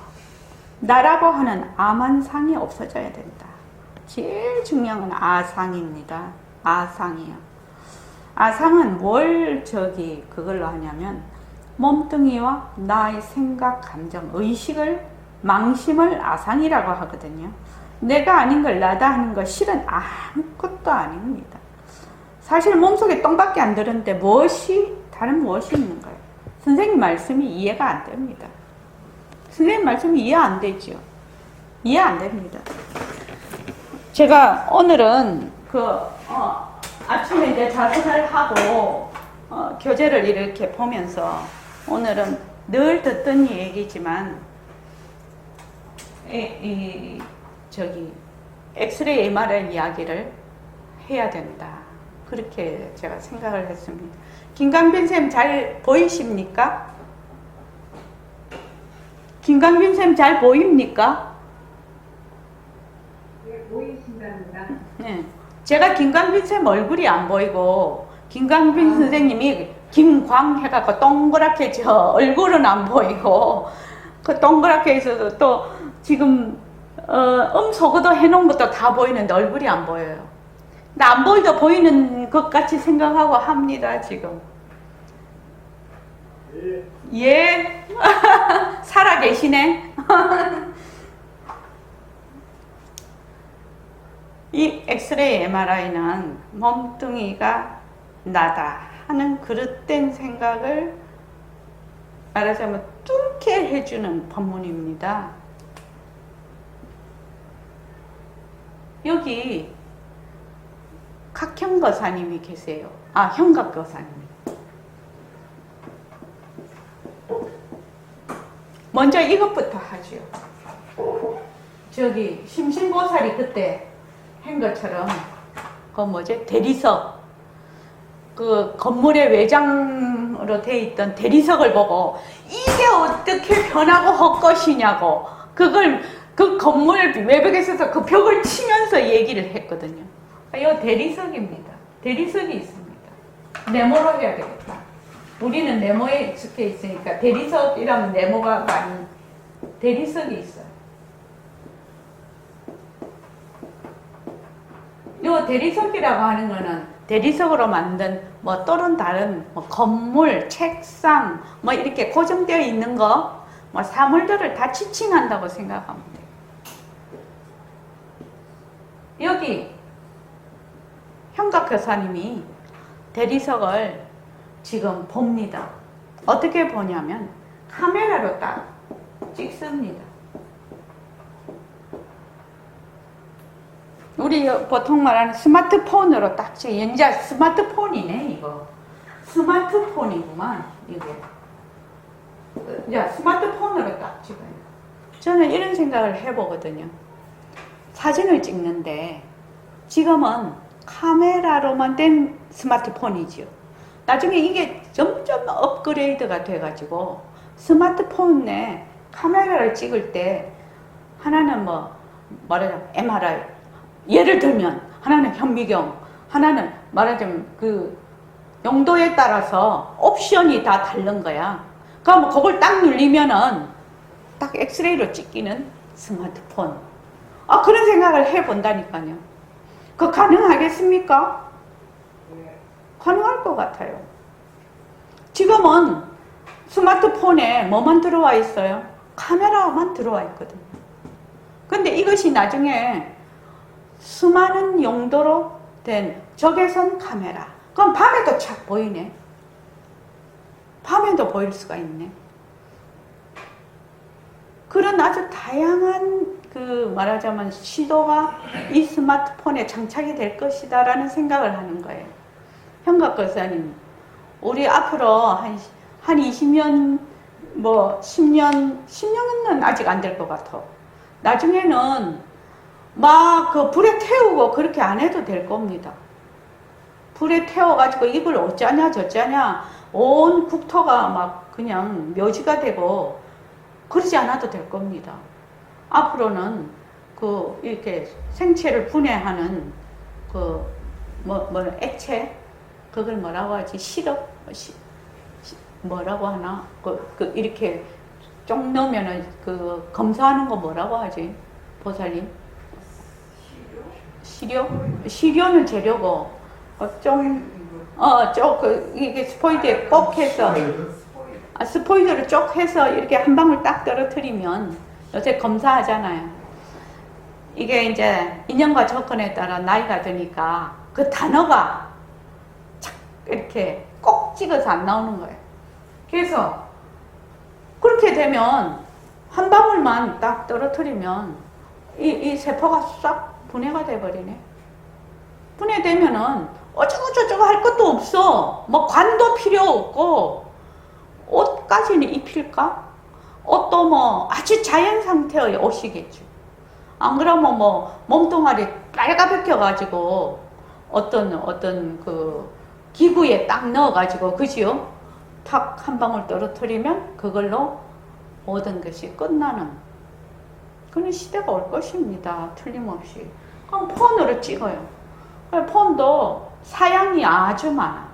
A: 나라고 하는 아만상이 없어져야 된다. 제일 중요한 건 아상입니다. 아상이요. 아상은 뭘 그걸로 하냐면 몸뚱이와 나의 생각, 감정, 의식을, 망심을 아상이라고 하거든요. 내가 아닌 걸 나다 하는 거 실은 아무것도 아닙니다. 사실 몸속에 똥밖에 안 들었는데 다른 무엇이 있는 거예요? 선생님 말씀이 이해가 안 됩니다. 선생님 말씀이 이해 안 되죠. 이해 안 됩니다. 제가 오늘은 아침에 이제 자선을 하고 교재를 이렇게 보면서 오늘은 늘 듣던 얘기지만 엑스레이 MRI 이야기를 해야 된다. 그렇게 제가 생각을 했습니다. 김강빈 쌤 잘 보이십니까? 김강빈 쌤 잘 보입니까?
E: 네, 보이신답니다.
A: 네. 제가 김강빈 쌤 얼굴이 안 보이고 김강빈 선생님이 김광 해갖고 동그랗게 저 얼굴은 안 보이고 그 동그랗게 있어서 또 지금 음소거도 해놓은 것도 다 보이는데 얼굴이 안 보여요. 근데 안 보이도 보이는 것 같이 생각하고 합니다 지금. 예. 살아 계시네. 이 엑스레이 MRI는 몸뚱이가 나다 하는 그릇된 생각을 말하자면 뚫게 해주는 법문입니다. 여기 각형거사님이 계세요. 아, 형각거사님. 먼저 이것부터 하죠. 저기 심신보살이 그때 한 것처럼 그 뭐지? 대리석, 그 건물의 외장으로 돼 있던 대리석을 보고 이게 어떻게 변하고 헛것이냐고 그걸 그 건물 외벽에 서서 그 벽을 치면서 얘기를 했거든요. 이 대리석입니다. 대리석이 있습니다. 네모로 해야 되겠다. 우리는 네모에 적혀 있으니까 대리석이라면 네모가 많이 대리석이 있어요. 요 대리석이라고 하는 거는 대리석으로 만든 뭐 또는 다른 뭐 건물, 책상 뭐 이렇게 고정되어 있는 거 뭐 사물들을 다 지칭한다고 생각하면 돼요. 여기 형각교사님이 대리석을 지금 봅니다. 어떻게 보냐면 카메라로 딱 찍습니다. 우리 보통 말하는 스마트폰으로 딱 찍어. 이제 스마트폰이네 이거. 스마트폰이구만 이게. 이제 스마트폰으로 딱 찍어요. 저는 이런 생각을 해보거든요. 사진을 찍는데 지금은 카메라로만 된 스마트폰이지요. 나중에 이게 점점 업그레이드가 돼가지고 스마트폰에 카메라를 찍을 때 하나는 뭐 말하자면 MRI 예를 들면 하나는 현미경 하나는 말하자면 그 용도에 따라서 옵션이 다 다른 거야. 그럼 그걸 딱 누르면은 딱 엑스레이로 찍히는 스마트폰. 아 그런 생각을 해본다니까요. 그거 가능하겠습니까? 가능할 것 같아요. 지금은 스마트폰에 뭐만 들어와 있어요? 카메라만 들어와 있거든요. 근데 이것이 나중에 수많은 용도로 된 적외선 카메라. 그럼 밤에도 착 보이네. 밤에도 보일 수가 있네. 그런 아주 다양한 그 말하자면 시도가 이 스마트폰에 장착이 될 것이다 라는 생각을 하는 거예요. 형각거사님, 우리 앞으로 한 20년, 뭐 10년은 아직 안 될 것 같아. 나중에는 막 그 불에 태우고 그렇게 안 해도 될 겁니다. 불에 태워가지고 이걸 어쩌냐 저쩌냐 온 국토가 막 그냥 묘지가 되고 그러지 않아도 될 겁니다. 앞으로는 그 이렇게 생체를 분해하는 그 액체 그걸 뭐라고 하지? 시럽 뭐라고 하나? 그 이렇게 쪽 넣으면은 그 검사하는 거 뭐라고 하지? 보살님? 시료는 재료고 이게 스포이드에 꼭 해서 스포이드를 쪽 해서 이렇게 한 방울 딱 떨어뜨리면 요새 검사하잖아요. 이게 이제 인연과 조건에 따라 나이가 드니까 그 단어가 착 이렇게 꼭 찍어서 안 나오는 거예요. 그래서 그렇게 되면 한 방울만 딱 떨어뜨리면 이 세포가 싹 분해가 돼버리네. 분해되면은 어쩌고저쩌고 할 것도 없어. 뭐 관도 필요 없고 옷까지는 입힐까? 옷도 뭐 아주 자연 상태의 옷이겠죠. 안 그러면 뭐 몸뚱아리 빨가벗겨가지고 어떤 그 기구에 딱 넣어가지고 그지요? 탁 한 방울 떨어뜨리면 그걸로 모든 것이 끝나는 그런 시대가 올 것입니다. 틀림없이. 그럼 폰으로 찍어요. 폰도 사양이 아주 많아.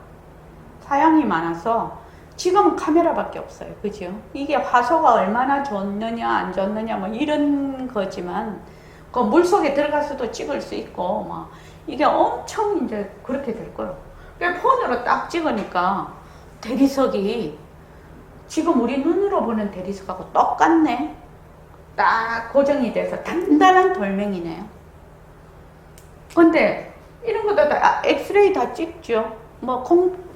A: 사양이 많아서 지금 카메라밖에 없어요. 그죠? 이게 화소가 얼마나 좋느냐 안 좋느냐 뭐 이런 거지만 그 물속에 들어가서도 찍을 수 있고 막 이게 엄청 이제 그렇게 될 거예요. 폰으로 딱 찍으니까 대리석이 지금 우리 눈으로 보는 대리석하고 똑같네. 딱 고정이 돼서 단단한 돌멩이네요. 근데 이런 것도 다 엑스레이 다 찍죠. 뭐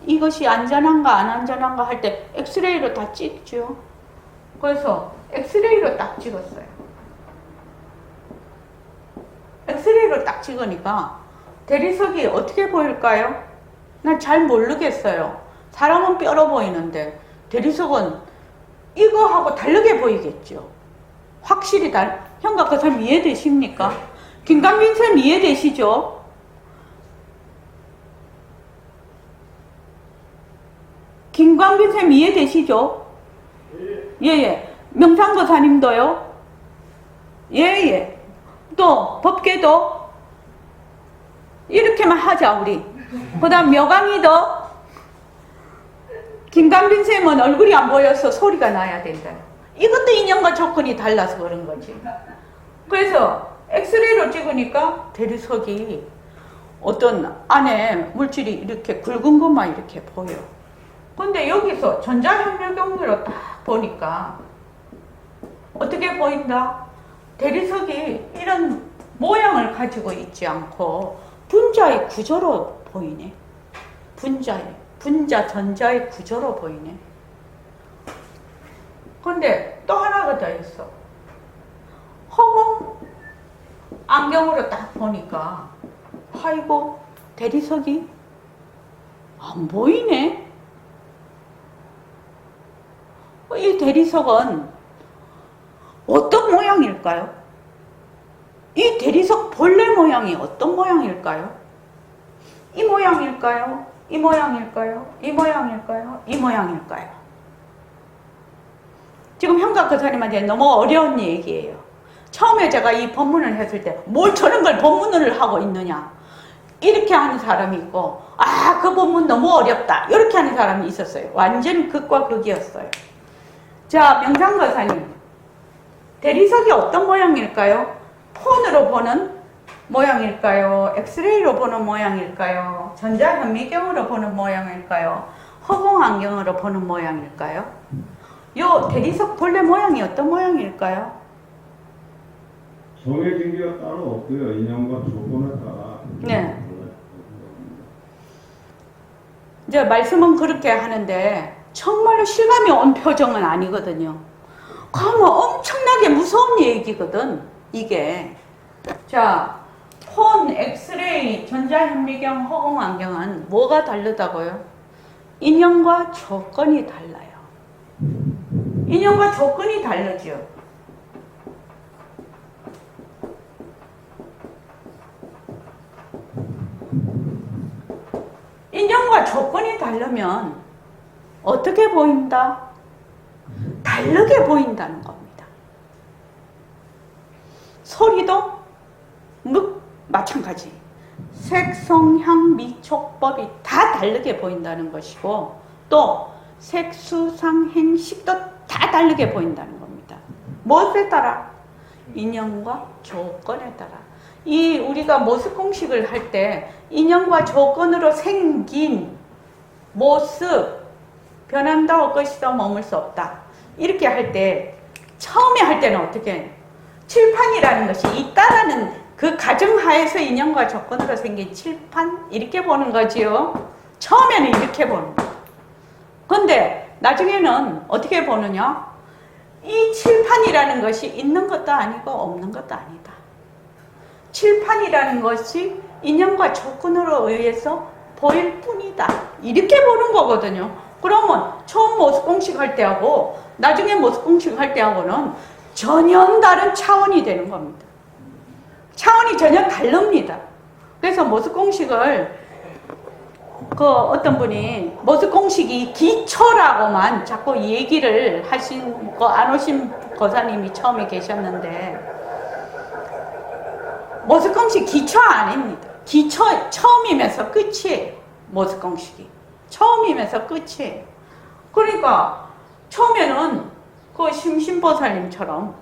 A: 이것이 안전한가 안 안전한가 할 때 엑스레이로 다 찍죠. 그래서 엑스레이로 딱 찍었어요. 엑스레이로 딱 찍으니까 대리석이 어떻게 보일까요? 난 잘 모르겠어요. 사람은 뼈로 보이는데 대리석은 이거하고 다르게 보이겠죠. 확실히 형과 그 사람 이해되십니까? 김강민 쌤 이해되시죠? 김광빈 쌤 이해되시죠? 예예. 명상거사님도요? 예예. 또 법계도 이렇게만 하자 우리. 그 다음 묘강이도 김광빈 쌤은 얼굴이 안 보여서 소리가 나야 된다. 이것도 인연과 조건이 달라서 그런 거지. 그래서 엑스레이로 찍으니까 대리석이 어떤 안에 물질이 이렇게 굵은 것만 이렇게 보여. 근데 여기서 전자현미경으로 딱 보니까 어떻게 보인다? 대리석이 이런 모양을 가지고 있지 않고 분자의 구조로 보이네. 분자 전자의 구조로 보이네. 근데 또 하나가 더 있어. 허공 안경으로 딱 보니까 아이고 대리석이 안 보이네. 이 대리석은 어떤 모양일까요? 이 대리석 본래 모양이 어떤 모양일까요? 이 모양일까요? 이 모양일까요? 이 모양일까요? 이 모양일까요? 지금 형과 거사님한테 너무 어려운 얘기예요. 처음에 제가 이 법문을 했을 때 뭘 저런 걸 법문을 하고 있느냐 이렇게 하는 사람이 있고 그 법문 너무 어렵다 이렇게 하는 사람이 있었어요. 완전 극과 극이었어요. 자, 명상거사님 대리석이 어떤 모양일까요? 폰으로 보는 모양일까요? 엑스레이로 보는 모양일까요? 전자현미경으로 보는 모양일까요? 허공안경으로 보는 모양일까요? 요 대리석 본래 모양이 어떤 모양일까요?
B: 정해진 게 따로 없고요. 인연과 조건에 따라.
A: 네. 이제 말씀은 그렇게 하는데 정말로 실감이 온 표정은 아니거든요. 그러면 엄청나게 무서운 얘기거든, 이게. 자, 폰, 엑스레이, 전자현미경, 허공안경은 뭐가 다르다고요? 인연과 조건이 달라요. 인연과 조건이 다르죠. 인연과 조건이 다르면 어떻게 보인다? 다르게 보인다는 겁니다. 소리도 마찬가지. 색, 성, 향, 미, 촉법이 다 다르게 보인다는 것이고 또 색, 수, 상, 행, 식도 다 다르게 보인다는 겁니다. 무엇에 따라? 인연과 조건에 따라. 이 우리가 모습 공식을 할 때 인연과 조건으로 생긴 모습 변한다, 올 것이다, 머물 수 없다. 이렇게 할 때 처음에 할 때는 어떻게 칠판이라는 것이 있다라는 그 가정하에서 인연과 조건으로 생긴 칠판 이렇게 보는 거지요. 처음에는 이렇게 보는 거예요. 근데 나중에는 어떻게 보느냐? 이 칠판이라는 것이 있는 것도 아니고 없는 것도 아니다. 칠판이라는 것이 인연과 조건으로 의해서 보일 뿐이다. 이렇게 보는 거거든요. 그러면 처음 모습 공식 할 때하고 나중에 모습 공식 할 때하고는 전혀 다른 차원이 되는 겁니다. 차원이 전혀 다릅니다. 그래서 모습 공식을 그 어떤 분이 모습 공식이 기초라고만 자꾸 얘기를 하신 거 안 오신 거사님이 처음에 계셨는데 모습 공식 기초 아닙니다. 기초 처음이면서 끝이에요. 모습 공식이 처음이면서 끝이에요. 그러니까 처음에는 그 심심보살님처럼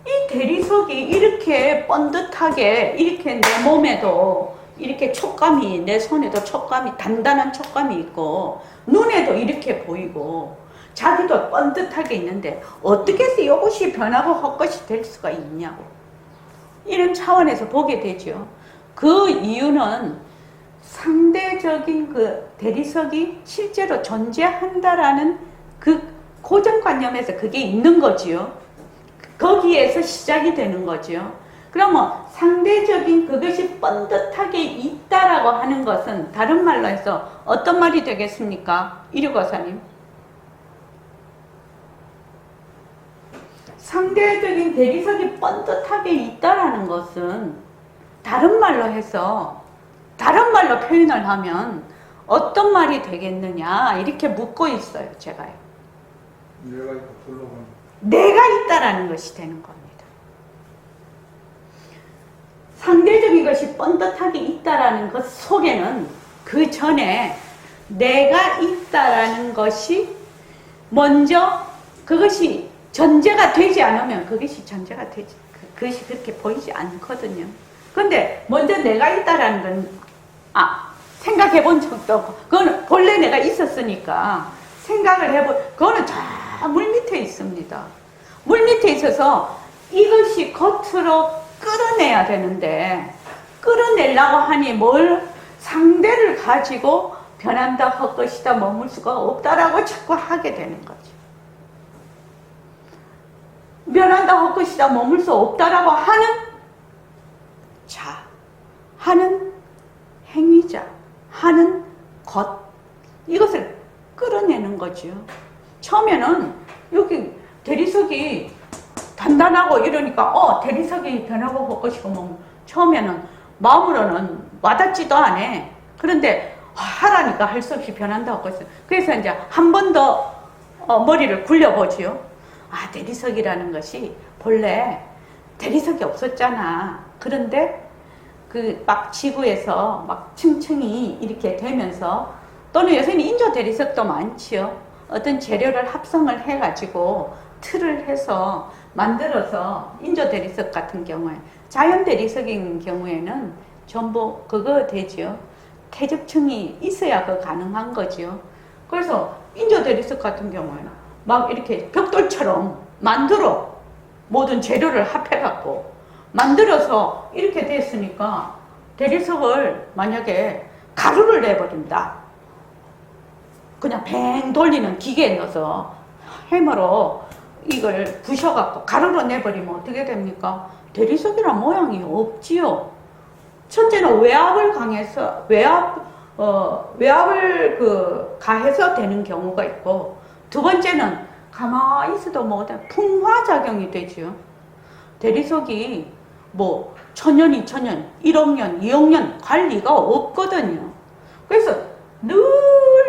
A: 이 대리석이 이렇게 번듯하게 이렇게 내 몸에도 이렇게 촉감이 내 손에도 촉감이 단단한 촉감이 있고 눈에도 이렇게 보이고 자기도 번듯하게 있는데 어떻게 해서 이것이 변하고 헛것이 될 수가 있냐고 이런 차원에서 보게 되죠. 그 이유는 상대적인 그 대리석이 실제로 존재한다라는 그 고정관념에서 그게 있는 거지요. 거기에서 시작이 되는 거죠. 그러면 상대적인 그것이 번듯하게 있다라고 하는 것은 다른 말로 해서 어떤 말이 되겠습니까? 이류거사님. 상대적인 대리석이 번듯하게 있다라는 것은 다른 말로 해서 다른 말로 표현을 하면 어떤 말이 되겠느냐 이렇게 묻고 있어요. 제가요. 내가 있다라는 것이 되는 겁니다. 상대적인 것이 번듯하게 있다라는 것 속에는 그 전에 내가 있다라는 것이 먼저 그것이 전제가 되지 않으면 그것이 전제가 되지 그것이 그렇게 보이지 않거든요. 그런데 먼저 내가 있다라는 건 생각해 본 적도 없고 그거는 본래 내가 있었으니까 생각을 해본 그거는 저 물 밑에 있습니다. 물 밑에 있어서 이것이 겉으로 끌어내야 되는데 끌어내려고 하니 뭘 상대를 가지고 변한다 헛것이다 머물 수가 없다라고 자꾸 하게 되는 거죠. 변한다 헛것이다 머물 수 없다라고 하는 자, 하는 행위자, 하는 것 이것을 끌어내는 거죠. 처음에는 여기 대리석이 단단하고 이러니까 대리석이 변하고 헛것이고 뭐 처음에는 마음으로는 와닿지도 않아. 그런데 하라니까 할 수 없이 변한다 헛것이. 그래서 이제 한 번 더 머리를 굴려보지요. 대리석이라는 것이 본래 대리석이 없었잖아. 그런데 그 막 지구에서 막 층층이 이렇게 되면서 또는 요새는 인조 대리석도 많지요. 어떤 재료를 합성을 해가지고 틀을 해서 만들어서 인조 대리석 같은 경우에 자연 대리석인 경우에는 전부 그거 되지요. 태접층이 있어야 그 가능한 거지요. 그래서 인조 대리석 같은 경우에는 막 이렇게 벽돌처럼 만들어 모든 재료를 합해갖고 만들어서 이렇게 됐으니까 대리석을 만약에 가루를 내버린다. 그냥 뱅 돌리는 기계에 넣어서 해머로 이걸 부셔갖고 가루로 내버리면 어떻게 됩니까? 대리석이란 모양이 없지요. 첫째는 외압을 강해서 외압을 가해서 되는 경우가 있고 두 번째는 가만히 있어도 뭐든 풍화작용이 되지요. 대리석이 뭐 1000년, 2000년, 1억 년, 2억 년 갈 리가 없거든요. 그래서 늘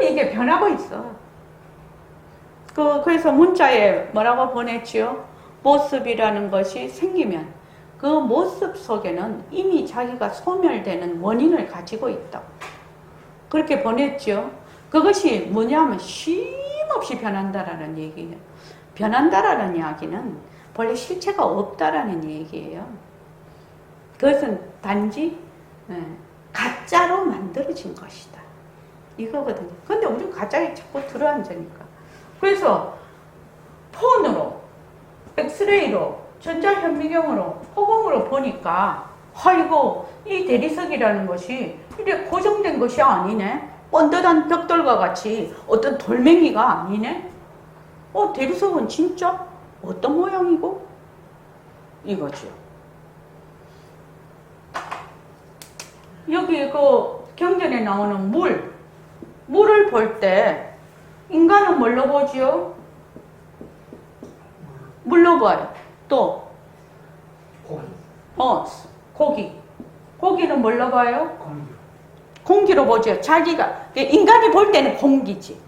A: 이게 변하고 있어. 그래서 문자에 뭐라고 보냈지요? 모습이라는 것이 생기면 그 모습 속에는 이미 자기가 소멸되는 원인을 가지고 있다. 그렇게 보냈죠. 그것이 뭐냐면 쉼없이 변한다라는 얘기예요. 변한다라는 이야기는 본래 실체가 없다라는 얘기예요. 그것은 단지 가짜로 만들어진 것이다. 이거거든요. 근데 우리는 가짜에 자꾸 들어앉으니까. 그래서 폰으로, 엑스레이로, 전자현미경으로, 허공으로 보니까 아이고 이 대리석이라는 것이 이렇게 고정된 것이 아니네. 번듯한 벽돌과 같이 어떤 돌멩이가 아니네. 대리석은 진짜 어떤 모양이고? 이거죠. 여기 그 경전에 나오는 물을 볼 때 인간은 뭘로 보지요? 물로 봐요. 또 고기. 고기는 뭘로 봐요? 공기로 보죠. 자기가 인간이 볼 때는 공기지.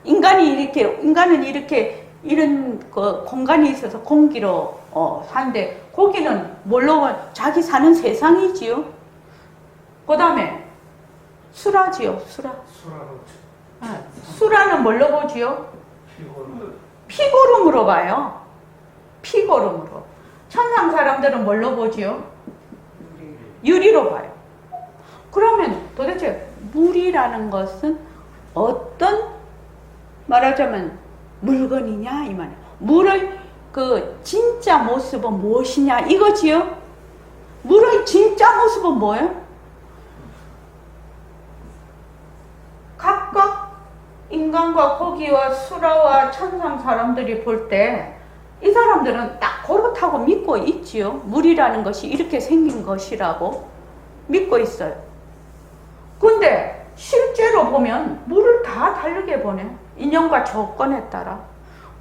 A: 인간은 이렇게 이런 그 공간이 있어서 공기로 사는데 고기는 뭘로 자기 사는 세상이지요. 그다음에 수라지요. 수라. 수라는 뭘로 보지요? 피고름으로 봐요. 피고름으로. 천상 사람들은 뭘로 보지요? 유리로 봐요. 그러면 도대체 물이라는 것은 어떤 말하자면 물건이냐 이 말이에요. 물의 그 진짜 모습은 무엇이냐 이거지요. 물의 진짜 모습은 뭐예요? 각각 인간과 고기와 수라와 천상 사람들이 볼 때 이 사람들은 딱 그렇다고 믿고 있지요. 물이라는 것이 이렇게 생긴 것이라고 믿고 있어요. 근데 실제로 보면 물을 다 다르게 보내. 인연과 조건에 따라.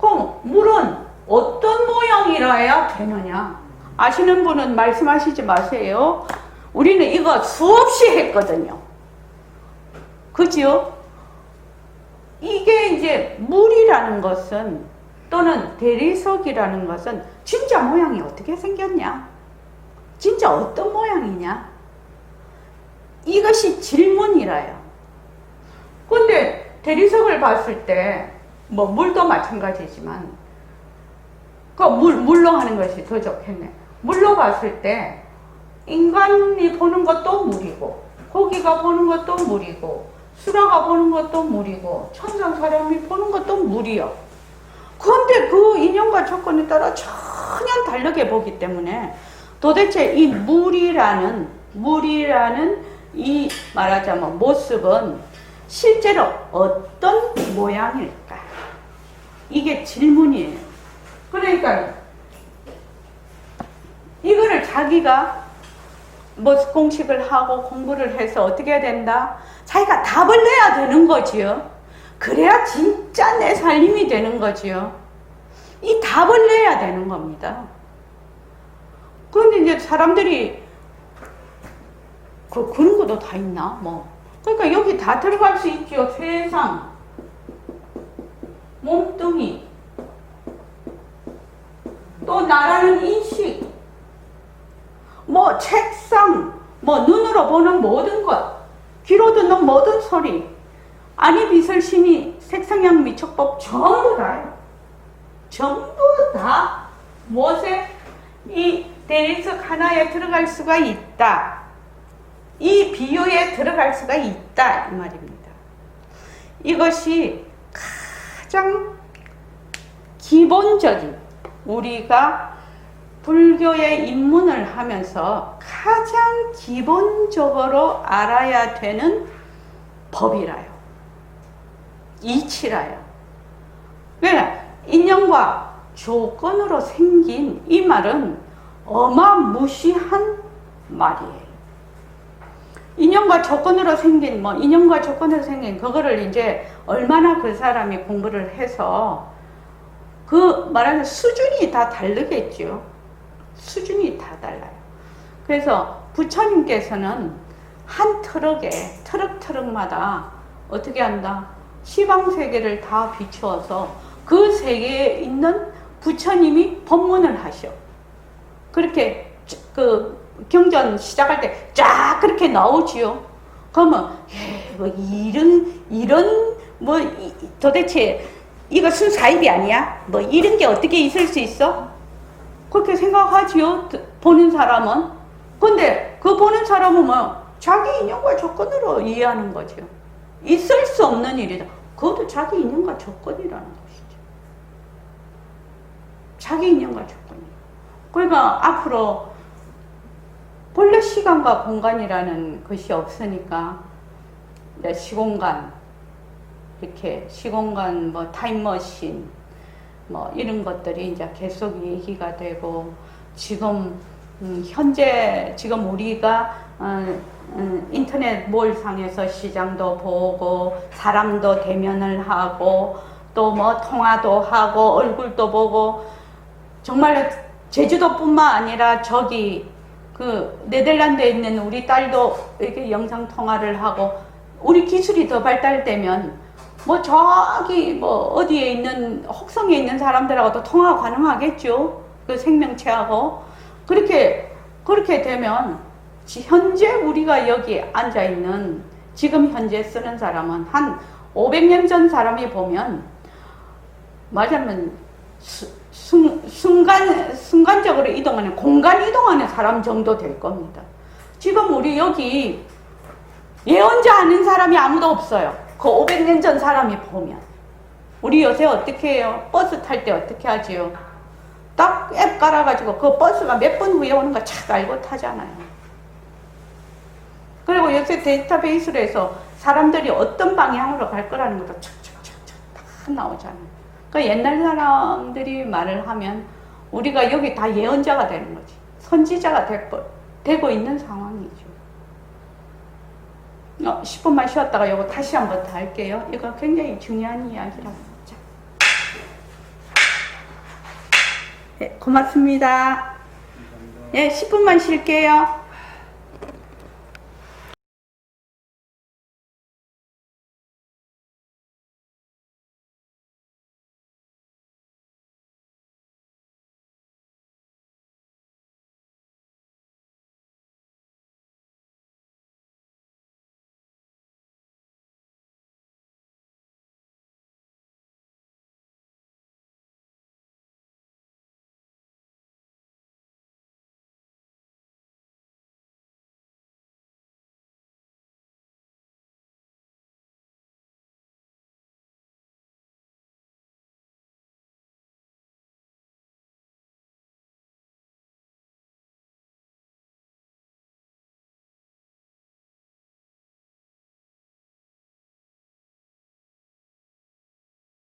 A: 그럼 물은 어떤 모양이라야 되느냐? 아시는 분은 말씀하시지 마세요. 우리는 이거 수없이 했거든요. 그지요? 이게 이제 물이라는 것은 또는 대리석이라는 것은 진짜 모양이 어떻게 생겼냐? 진짜 어떤 모양이냐? 이것이 질문이라요. 근데 대리석을 봤을 때 뭐 물도 마찬가지지만 그 물로 하는 것이 더 좋겠네. 물로 봤을 때 인간이 보는 것도 물이고 고기가 보는 것도 물이고 수라가 보는 것도 물이고 천상 사람이 보는 것도 물이요. 그런데 그 인연과 조건에 따라 전혀 다르게 보기 때문에 도대체 이 물이라는 이 말하자면 모습은 실제로 어떤 모양일까? 이게 질문이에요. 그러니까 이거를 자기가 뭐 공식을 하고 공부를 해서 어떻게 해야 된다? 자기가 답을 내야 되는 거지요. 그래야 진짜 내 살림이 되는 거지요. 이 답을 내야 되는 겁니다. 그런데 이제 사람들이 그런 것도 다 있나? 뭐. 그러니까 여기 다 들어갈 수 있죠. 세상, 몸뚱이, 또 나라는 인식, 뭐 책상, 뭐 눈으로 보는 모든 것, 귀로 듣는 모든 소리, 아니 비설심이 색상양 미촉법 전부 다요. 전부 다 무엇에 이 대리석 하나에 들어갈 수가 있다. 이 비유에 들어갈 수가 있다 이 말입니다. 이것이 가장 기본적인 우리가 불교에 입문을 하면서 가장 기본적으로 알아야 되는 법이라요. 이치라요. 그러니까 인연과 조건으로 생긴 이 말은 어마무시한 말이에요. 인연과 조건으로 생긴 그거를 이제 얼마나 그 사람이 공부를 해서 그 말하는 수준이 다 다르겠죠. 수준이 다 달라요. 그래서 부처님께서는 한 트럭마다 어떻게 한다? 시방세계를 다 비추어서 그 세계에 있는 부처님이 법문을 하셔. 그렇게 그 경전 시작할 때 쫙 그렇게 나오지요. 그러면 뭐 도대체 이것은 사입이 아니야? 뭐 이런 게 어떻게 있을 수 있어? 그렇게 생각하지요. 보는 사람은. 근데 그 보는 사람은 뭐 자기 인연과 조건으로 이해하는 거죠. 있을 수 없는 일이다. 그것도 자기 인연과 조건이라는 것이죠. 자기 인연과 조건이. 그러니까 앞으로 본래 시간과 공간이라는 것이 없으니까 이제 시공간, 이렇게 시공간 뭐 타임머신 뭐 이런 것들이 이제 계속 얘기가 되고 지금 현재 지금 우리가 인터넷 몰상에서 시장도 보고 사람도 대면을 하고 또 뭐 통화도 하고 얼굴도 보고 정말 제주도뿐만 아니라 저기 그 네덜란드에 있는 우리 딸도 이렇게 영상 통화를 하고 우리 기술이 더 발달되면 뭐 저기 뭐 어디에 있는 혹성에 있는 사람들하고도 통화 가능하겠죠. 그 생명체하고 그렇게 되면 현재 우리가 여기 앉아 있는 지금 현재 쓰는 사람은 한 500년 전 사람이 보면 말하자면 순간적으로 이동하는 공간 이동하는 사람 정도 될 겁니다. 지금 우리 여기 예언자 아는 사람이 아무도 없어요. 그 500년 전 사람이 보면 우리 요새 어떻게 해요? 버스 탈 때 어떻게 하지요? 딱 앱 깔아가지고 그 버스가 몇 분 후에 오는 거 착 알고 타잖아요. 그리고 요새 데이터베이스로 해서 사람들이 어떤 방향으로 갈 거라는 것도 착착착착 다 나오잖아요. 그 옛날 사람들이 말을 하면 우리가 여기 다 예언자가 되는 거지. 선지자가 되고 있는 상황이죠. 10분만 쉬었다가 이거 다시 한번 더 할게요. 이거 굉장히 중요한 이야기라고. 자. 네, 고맙습니다. 예, 10분만 쉴게요.